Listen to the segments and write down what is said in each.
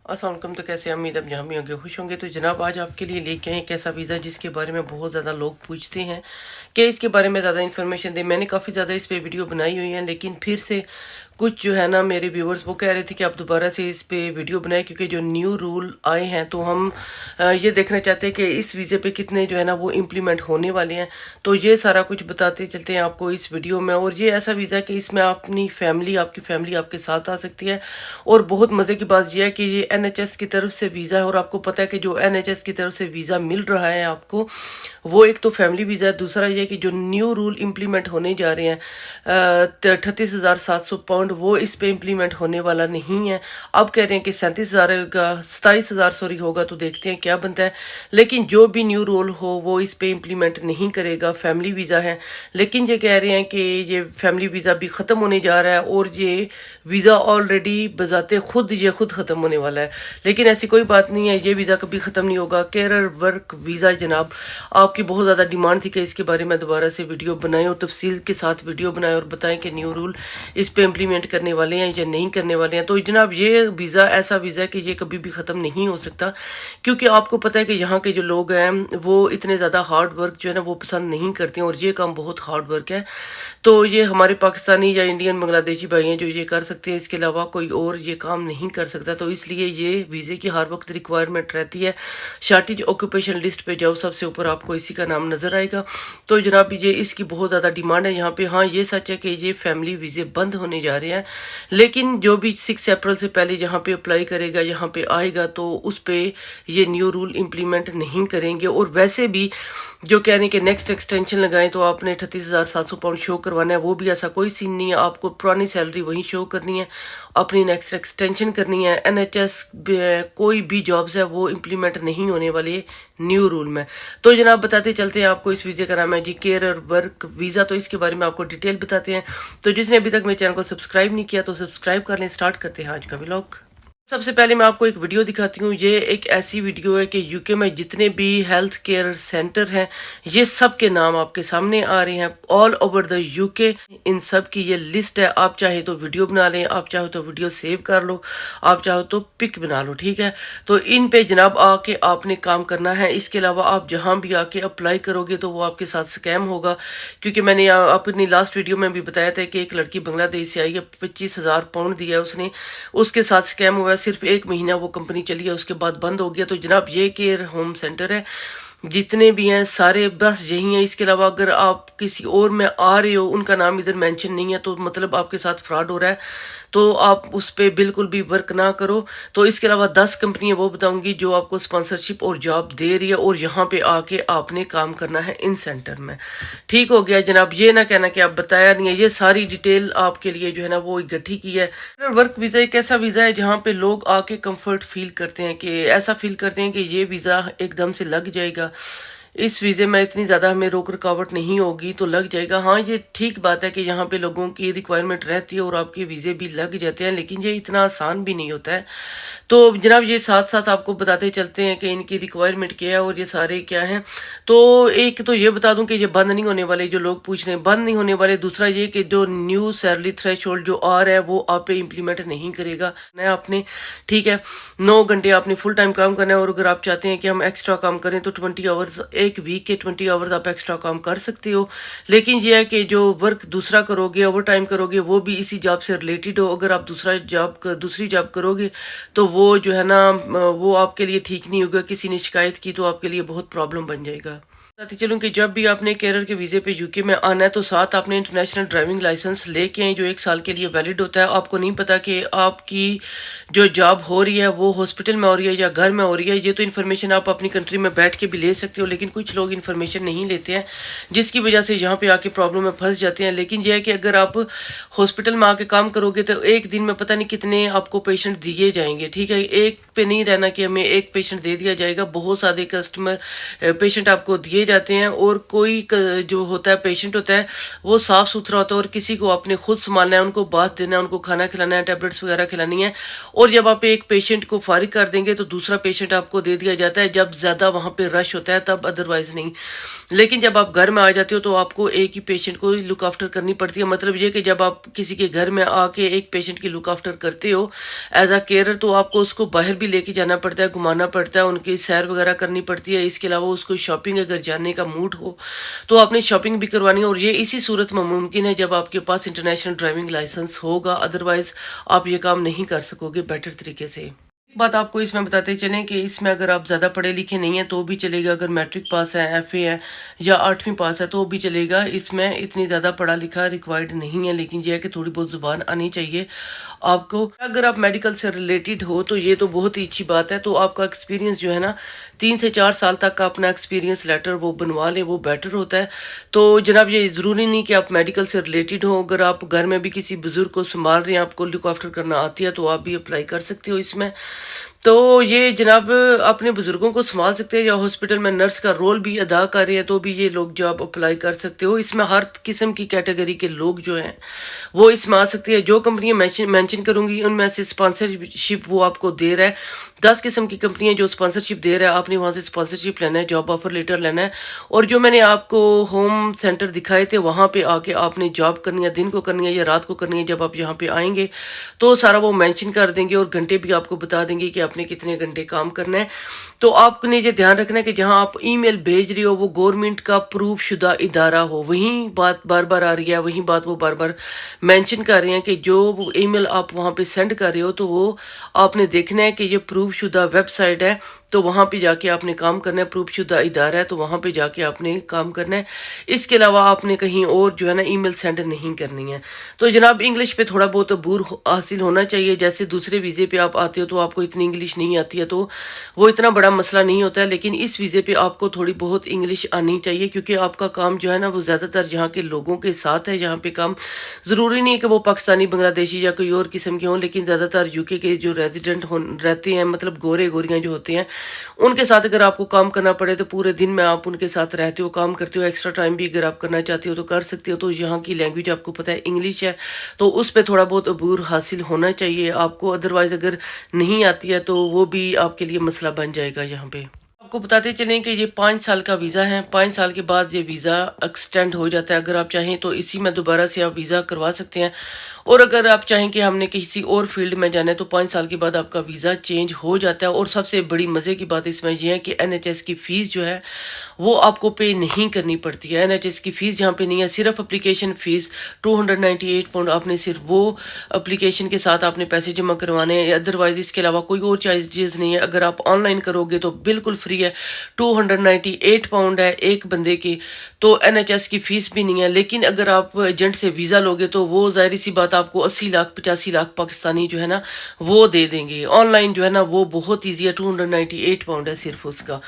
अस्सलाम वालेकुम। तो कैसे उम्मीद अब जहाँ भी होंगे खुश होंगे। तो जनाब आज आपके लिए लेके आए एक ऐसा वीज़ा जिसके बारे में बहुत ज़्यादा लोग पूछते हैं कि इसके बारे में ज़्यादा इन्फॉर्मेशन दें। मैंने काफ़ी ज़्यादा इस पे वीडियो बनाई हुई है, लेकिन फिर से कुछ जो है ना मेरे व्यूवर्स वो कह रहे थे कि आप दोबारा से इस पे वीडियो बनाएं, क्योंकि जो न्यू रूल आए हैं तो हम ये देखना चाहते हैं कि इस वीज़े पे कितने जो है ना वो इम्प्लीमेंट होने वाले हैं। तो ये सारा कुछ बताते चलते हैं आपको इस वीडियो में। और ये ऐसा वीज़ा है कि इसमें अपनी फैमिली आपके साथ आ सकती है। और बहुत मज़े की बात यह है कि ये NHS की तरफ से वीज़ा है, और आपको पता है कि जो NHS की तरफ से वीज़ा मिल रहा है आपको, वो एक तो फैमिली वीज़ा है। दूसरा ये कि जो न्यू रूल इम्प्लीमेंट होने जा रहे हैं 38,700 पाउंड, वो इस पे इम्प्लीमेंट होने वाला नहीं है। अब कह रहे हैं कि 37,000 होगा, 27,000 सॉरी होगा। तो देखते हैं क्या बनता है। लेकिन जो भी न्यू रूल हो वो इस पे इम्प्लीमेंट नहीं करेगा। फैमिली वीज़ा है, लेकिन ये कह रहे हैं कि ये फैमिली वीज़ा भी ख़त्म होने जा रहा है, और ये वीज़ा ऑलरेडी बजाते खुद ख़त्म होने वाला है। लेकिन ऐसी कोई बात नहीं है, ये वीज़ा कभी ख़त्म नहीं होगा। कैरियर वर्क वीज़ा जनाब, आपकी बहुत ज़्यादा डिमांड थी कि इसके बारे में दोबारा से वीडियो बनाएं और तफसील के साथ वीडियो बनाएं और बताएं कि न्यू रूल इस पे इम्प्लीमेंट करने वाले हैं या नहीं करने वाले हैं। तो जनाब ये वीज़ा ऐसा वीज़ा है कि ये कभी भी ख़त्म नहीं हो सकता, क्योंकि आपको पता है कि यहाँ के जो लोग हैं वो इतने ज़्यादा हार्ड वर्क जो है ना वो पसंद नहीं करते हैं, और ये काम बहुत हार्ड वर्क है। तो ये हमारे पाकिस्तानी या इंडियन बांग्लादेशी भाई हैं जो ये कर सकते हैं, इसके अलावा कोई और ये काम नहीं कर सकता। तो इसलिए ये वीज़े की हर वक्त रिक्वायरमेंट रहती है। शार्टेज ऑक्यूपेशन लिस्ट पे जाओ, सबसे ऊपर आपको इसी का नाम नज़र आएगा। तो जनाब ये इसकी बहुत ज़्यादा डिमांड है यहाँ पे। हाँ, ये सच है कि ये फैमिली वीज़े बंद होने जा रहे हैं, लेकिन जो भी 6 अप्रैल से पहले यहाँ पे अप्लाई करेगा, यहाँ पे आएगा, तो उस पर ये न्यू रूल इम्प्लीमेंट नहीं करेंगे। और वैसे भी जो कह रहे हैं कि नेक्स्ट एक्सटेंशन लगाएं तो आपने 38,700 पाउंड शो करवाना है, वो भी ऐसा कोई सीन नहीं है। आपको पुरानी सैलरी वहीं शो करनी है, अपनी नेक्स्ट एक्सटेंशन करनी है। NHS कोई भी जॉब्स है वो इम्प्लीमेंट नहीं होने वाली न्यू रूल में। तो जनाब बताते चलते हैं आपको इस वीज़े का नाम है जी कैरियर वर्क वीज़ा। तो इसके बारे में आपको डिटेल बताते हैं। तो जिसने अभी तक मेरे चैनल को सब्सक्राइब नहीं किया तो सब्सक्राइब कर लें। स्टार्ट करते हैं आज का व्लॉग। सबसे पहले मैं आपको एक वीडियो दिखाती हूँ। ये एक ऐसी वीडियो है कि यूके में जितने भी हेल्थ केयर सेंटर हैं, ये सब के नाम आपके सामने आ रहे हैं ऑल ओवर द यूके। इन सब की ये लिस्ट है। आप चाहे तो वीडियो बना लें, आप चाहो तो वीडियो सेव कर लो, आप चाहो तो पिक बना लो, ठीक है। तो इन पे जनाब आके आपने काम करना है। इसके अलावा आप जहाँ भी आके अप्लाई करोगे तो वो आपके साथ स्कैम होगा, क्योंकि मैंने अपनी लास्ट वीडियो में भी बताया था कि एक लड़की बांग्लादेश से आई है, 25,000 पाउंड दिया उसने, उसके साथ स्कैम हुआ। सिर्फ 1 महीना वो कंपनी चली है, उसके बाद बंद हो गया। तो जनाब ये केयर होम सेंटर है, जितने भी हैं सारे बस यही हैं। इसके अलावा अगर आप किसी और में आ रहे हो, उनका नाम इधर मेंशन नहीं है, तो मतलब आपके साथ फ्रॉड हो रहा है, तो आप उस पर बिल्कुल भी वर्क ना करो। तो इसके अलावा 10 कंपनियां वो बताऊंगी जो आपको स्पॉन्सरशिप और जॉब दे रही है, और यहाँ पे आके आपने काम करना है इन सेंटर में। ठीक हो गया जनाब, ये ना कहना कि आप बताया नहीं है। ये सारी डिटेल आपके लिए जो है ना वो इकट्ठी की है। वर्क वीज़ा एक ऐसा वीज़ा है जहाँ पे लोग आके कंफर्ट फील करते हैं, कि ऐसा फील करते हैं कि ये वीज़ा एकदम से लग जाएगा, इस वीज़े में इतनी ज़्यादा हमें रोक रुकावट नहीं होगी तो लग जाएगा। हाँ, ये ठीक बात है कि यहाँ पे लोगों की रिक्वायरमेंट रहती है और आपके वीज़े भी लग जाते हैं, लेकिन ये इतना आसान भी नहीं होता है। तो जनाब ये साथ साथ आपको बताते चलते हैं कि इनकी रिक्वायरमेंट क्या है और ये सारे क्या हैं। तो एक तो ये बता दूं कि ये बंद नहीं होने वाले, जो लोग पूछ रहे हैं बंद नहीं होने वाले। दूसरा ये कि जो न्यू सैलरी थ्रेशोल्ड जो आ रहा है वो आप पे इम्प्लीमेंट नहीं करेगा आपने, ठीक है। 9 घंटे आपने फुल टाइम काम करना है, और अगर आप चाहते हैं कि हम एक्स्ट्रा काम करें तो 20 आवर्स, एक वीक के 20 आवर्स आप एक्स्ट्रा काम कर सकते हो। लेकिन ये है कि जो वर्क दूसरा करोगे, ओवर टाइम करोगे, वो भी इसी जॉब से रिलेटेड हो। अगर आप दूसरी जॉब करोगे तो वो जो है ना वो आपके लिए ठीक नहीं होगा। किसी ने शिकायत की तो आपके लिए बहुत प्रॉब्लम बन जाएगा। बताती चलूँ कि जब भी आपने कैरियर के वीज़े पे यूके में आना है तो साथ आपने इंटरनेशनल ड्राइविंग लाइसेंस लेके आए, जो 1 साल के लिए वैलिड होता है। आपको नहीं पता कि आपकी जो जॉब हो रही है वो हॉस्पिटल में हो रही है या घर में हो रही है। ये तो इन्फॉर्मेशन आप अपनी कंट्री में बैठ के भी ले सकते हो, लेकिन कुछ लोग इन्फॉर्मेशन नहीं लेते हैं, जिसकी वजह से यहाँ पे आके प्रॉब्लम में फंस जाते हैं। लेकिन यह है कि अगर आप हॉस्पिटल में आके काम करोगे तो एक दिन में पता नहीं कितने आपको पेशेंट दिए जाएंगे, ठीक है। एक पे नहीं रहना कि हमें एक पेशेंट दे दिया जाएगा, बहुत सारे पेशेंट आपको दिए जाते हैं। और कोई जो होता है पेशेंट होता है वो साफ सुथरा होता है, और किसी को आपने खुद संभालना है, उनको बाथ देना है, उनको खाना खिलाना है, टैबलेट्स वगैरह खिलानी है। और जब आप एक पेशेंट को फारिग कर देंगे तो दूसरा पेशेंट आपको दे दिया जाता है, जब ज़्यादा वहाँ पे रश होता है तब, अदरवाइज नहीं। लेकिन जब आप घर में आ जाते हो तो आपको एक ही पेशेंट को लुक आफ्टर करनी पड़ती है। मतलब ये कि जब आप किसी के घर में आके एक पेशेंट की लुक आफ्टर करते हो एज अ केयरर, तो आपको उसको बाहर भी भी लेके जाना पड़ता है, घुमाना पड़ता है, उनकी सैर वगैरह करनी पड़ती है। इसके अलावा उसको शॉपिंग अगर जाने का मूड हो तो आपने शॉपिंग भी करवानी है, और ये इसी सूरत में मुमकिन है जब आपके पास इंटरनेशनल ड्राइविंग लाइसेंस होगा, अदरवाइज आप ये काम नहीं कर सकोगे बेटर तरीके से। एक बात आपको इसमें बताते चलें कि इसमें अगर आप ज़्यादा पढ़े लिखे नहीं हैं तो भी चलेगा, अगर मैट्रिक पास है, एफए है या 8वीं पास है तो भी चलेगा। इसमें इतनी ज़्यादा पढ़ा लिखा रिक्वायर्ड नहीं है, लेकिन यह है कि थोड़ी बहुत ज़ुबान आनी चाहिए आपको। अगर आप मेडिकल से रिलेटेड हो तो ये तो बहुत ही अच्छी बात है। तो आपका एक्सपीरियंस जो है ना 3 से 4 साल तक का अपना एक्सपीरियंस लेटर वो बनवा लें, वो बेटर होता है। तो जनाब ये ज़रूरी नहीं कि आप मेडिकल से रिलेटेड हो, अगर आप घर में भी किसी बुज़ुर्ग को संभाल रहे हैं, आपको लुक आफ्टर करना आती है तो आप भी अप्लाई कर सकते हो इसमें। तो ये जनाब अपने बुजुर्गों को संभाल सकते हैं या हॉस्पिटल में नर्स का रोल भी अदा कर रहे हैं तो भी ये लोग जॉब अप्लाई कर सकते हो। इसमें हर किस्म की कैटेगरी के लोग जो हैं वो इसमें आ सकते हैं। जो कंपनियां मेंशन करूंगी उनमें से स्पॉन्सरशिप वो आपको दे रहा है। 10 किस्म की कंपनियां जो स्पॉन्सरशिप दे रहा है, आपने वहां से स्पॉन्सरशिप लेना है, जॉब ऑफर लेटर लेना है, और जो मैंने आपको होम सेंटर दिखाए थे वहां पे आके आपने जॉब करनी है, दिन को करनी है या रात को करनी है। जब आप यहाँ पे आएंगे तो सारा वो मेंशन कर देंगे और घंटे भी आपको बता देंगे कि आपने कितने घंटे काम करना है। तो आपने ये ध्यान रखना है कि जहां आप ईमेल भेज रहे हो वो गवर्नमेंट का प्रूफ शुदा इदारा हो। वही बात बार बार आ रही है, वही बात वो बार बार मेंशन कर रहे हैं कि जो ईमेल आप वहां पे सेंड कर रहे हो तो वो आपने देखना है कि ये प्रूफ शुदा वेबसाइट है, तो वहां पे जाके आपने काम करना है। प्रूफ शुदा इदारा है तो वहां पे जाके आपने काम करना है। इसके अलावा आपने कहीं और जो है ना ईमेल सेंड नहीं करनी है। तो जनाब इंग्लिश पे थोड़ा बहुत अबूर हासिल होना चाहिए। जैसे दूसरे वीज़े पे आप आते हो तो आपको इतनी इंग्लिश नहीं आती है तो वो इतना बड़ा मसला नहीं होता है, लेकिन इस वीज़े पे आपको थोड़ी बहुत इंग्लिश आनी चाहिए क्योंकि आपका काम जो है ना वो ज़्यादातर जहाँ के लोगों के साथ है। यहाँ पे काम ज़रूरी नहीं है कि वो पाकिस्तानी, बांग्लादेशी या कोई और किस्म के हों, लेकिन ज़्यादातर यूके के जो रेजिडेंट रहते हैं, मतलब गोरे गोरियाँ जो होते हैं, उनके साथ अगर आपको काम करना पड़े तो पूरे दिन में आप उनके साथ रहते हो, काम करते हो। एक्स्ट्रा टाइम भी अगर आप करना चाहते हो तो कर सकते हो। तो यहाँ की लैंग्वेज आपको पता है इंग्लिश है, तो उस पर थोड़ा बहुत अबूर हासिल होना चाहिए आपको। अदरवाइज अगर नहीं आती है तो वो भी आपके लिए मसला बन जाएगा। यहाँ पे आपको बताते चलें कि ये 5 साल का वीज़ा है। 5 साल के बाद ये वीज़ा एक्सटेंड हो जाता है। अगर आप चाहें तो इसी में दोबारा से आप वीज़ा करवा सकते हैं, और अगर आप चाहें कि हमने किसी और फील्ड में जाना है तो 5 साल के बाद आपका वीज़ा चेंज हो जाता है। और सबसे बड़ी मज़े की बात इसमें यह है कि NHS की फ़ीस जो है वो आपको पे नहीं करनी पड़ती है। NHS की फ़ीस यहाँ पे नहीं है, सिर्फ एप्लीकेशन फ़ीस 298 पाउंड आपने सिर्फ वो एप्लीकेशन के साथ आपने पैसे जमा करवाने हैं। अदरवाइज इसके अलावा कोई और चार्जेस नहीं है। अगर आप ऑनलाइन करोगे तो बिल्कुल फ्री है, 298 पाउंड है एक बंदे की, तो NHS की फ़ीस भी नहीं है। लेकिन अगर आप एजेंट से वीज़ा लोगे तो वो ज़ाहिर सी बात आपको 80 लाख 85 लाख पाकिस्तानी जो है ना वो दे देंगे। ऑनलाइन जो है ना वो बहुत ईजी है, 298 पाउंड है सिर्फ उसका।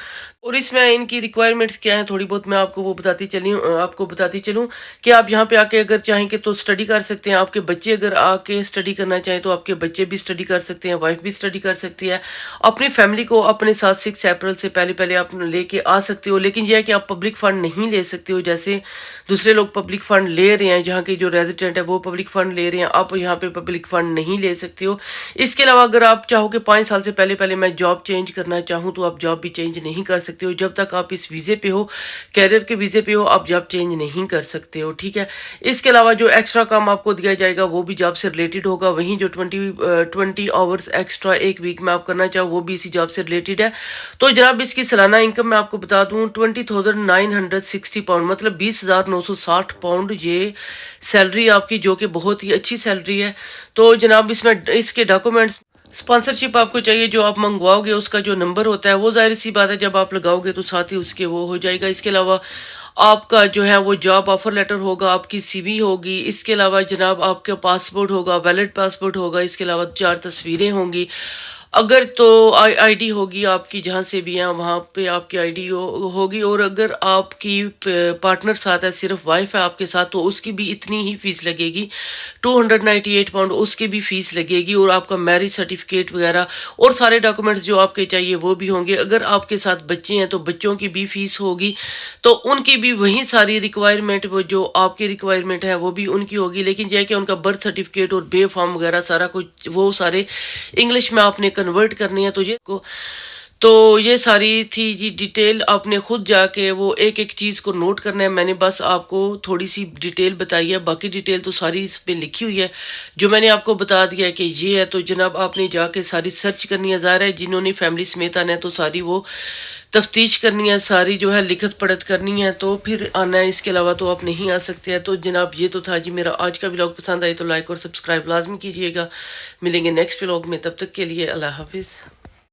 और इसमें इनकी रिक्वायरमेंट्स क्या है थोड़ी बहुत मैं आपको वो बताती चलूँ कि आप यहाँ पे आके अगर चाहेंगे तो स्टडी कर सकते हैं। आपके बच्चे अगर आके स्टडी करना चाहें तो आपके बच्चे भी स्टडी कर सकते हैं, वाइफ भी स्टडी कर सकती है। अपनी फैमिली को अपने साथ 6 अप्रैल से पहले आप लेके आ सकते हो। लेकिन यह है कि आप पब्लिक फंड नहीं ले सकते हो, जैसे दूसरे लोग पब्लिक फंड ले रहे हैं। जहाँ के जो रेजिडेंट है वो पब्लिक फंड ले रहे हैं, आप यहाँ पे पब्लिक फंड नहीं ले सकते हो। इसके अलावा अगर आप चाहो कि 5 साल से पहले मैं जॉब चेंज करना चाहूँ तो आप जॉब भी चेंज नहीं कर सकते हो। जब तक आप इस वीज़े पे हो, कैरियर के वीज़े पे हो, आप जॉब चेंज नहीं कर सकते हो, ठीक है। इसके अलावा जो एक्स्ट्रा काम आपको दिया जाएगा वो भी जॉब से रिलेटेड होगा। वहीं जो 20 आवर्स एक्स्ट्रा एक वीक में आप करना चाहो वो भी इसी जॉब से रिलेटेड है। तो जनाब इसकी सालाना इनकम मैं आपको बता दूं 20,960 पाउंड, मतलब 20,960 पाउंड ये सैलरी आपकी, जो कि बहुत ही अच्छी सैलरी है। तो जनाब इसमें इसके डॉक्यूमेंट्स, स्पॉन्सरशिप आपको चाहिए, जो आप मंगवाओगे उसका जो नंबर होता है वो जाहिर सी बात है जब आप लगाओगे तो साथ ही उसके वो हो जाएगा। इसके अलावा आपका जो है वो जॉब ऑफर लेटर होगा, आपकी CV होगी, इसके अलावा जनाब आपका पासपोर्ट होगा, वैलिड पासपोर्ट होगा, इसके अलावा 4 तस्वीरें होंगी, अगर तो ID होगी आपकी जहाँ से भी हैं वहाँ पे आपकी ID होगी। और अगर आपकी पार्टनर साथ है, सिर्फ वाइफ है आपके साथ, तो उसकी भी इतनी ही फीस लगेगी, 298 पाउंड उसकी भी फीस लगेगी। और आपका मैरिज सर्टिफिकेट वगैरह और सारे डॉक्यूमेंट्स जो आपके चाहिए वो भी होंगे। अगर आपके साथ बच्चे हैं तो बच्चों की भी फीस होगी, तो उनकी भी वही सारी रिक्वायरमेंट, वो जो आपकी रिक्वायरमेंट है वो भी उनकी होगी। लेकिन यह कि उनका बर्थ सर्टिफिकेट और बे फॉर्म वगैरह सारा कुछ वो सारे इंग्लिश में आपने कन्वर्ट करनी है। तो ये को تو یہ ساری تھی جی ڈیٹیل، آپ نے خود جا کے وہ ایک ایک چیز کو نوٹ کرنا ہے. میں نے بس آپ کو تھوڑی سی ڈیٹیل بتائی ہے، باقی ڈیٹیل تو ساری اس پہ لکھی ہوئی ہے. جو میں نے آپ کو بتا دیا ہے کہ یہ ہے، تو جناب آپ نے جا کے ساری سرچ کرنی ہے. ظاہر ہے جنہوں نے فیملی سمیت آنا ہے تو ساری وہ تفتیش کرنی ہے، ساری جو ہے لکھت پڑھت کرنی ہے، تو پھر آنا ہے. اس کے علاوہ تو آپ نہیں آ سکتے ہیں. تو جناب یہ تو تھا جی میرا آج کا ولاگ. پسند آئے تو لائک اور سبسکرائب لازمی کیجیے گا. ملیں گے نیکسٹ ولاگ میں، تب تک کے لیے اللہ حافظ.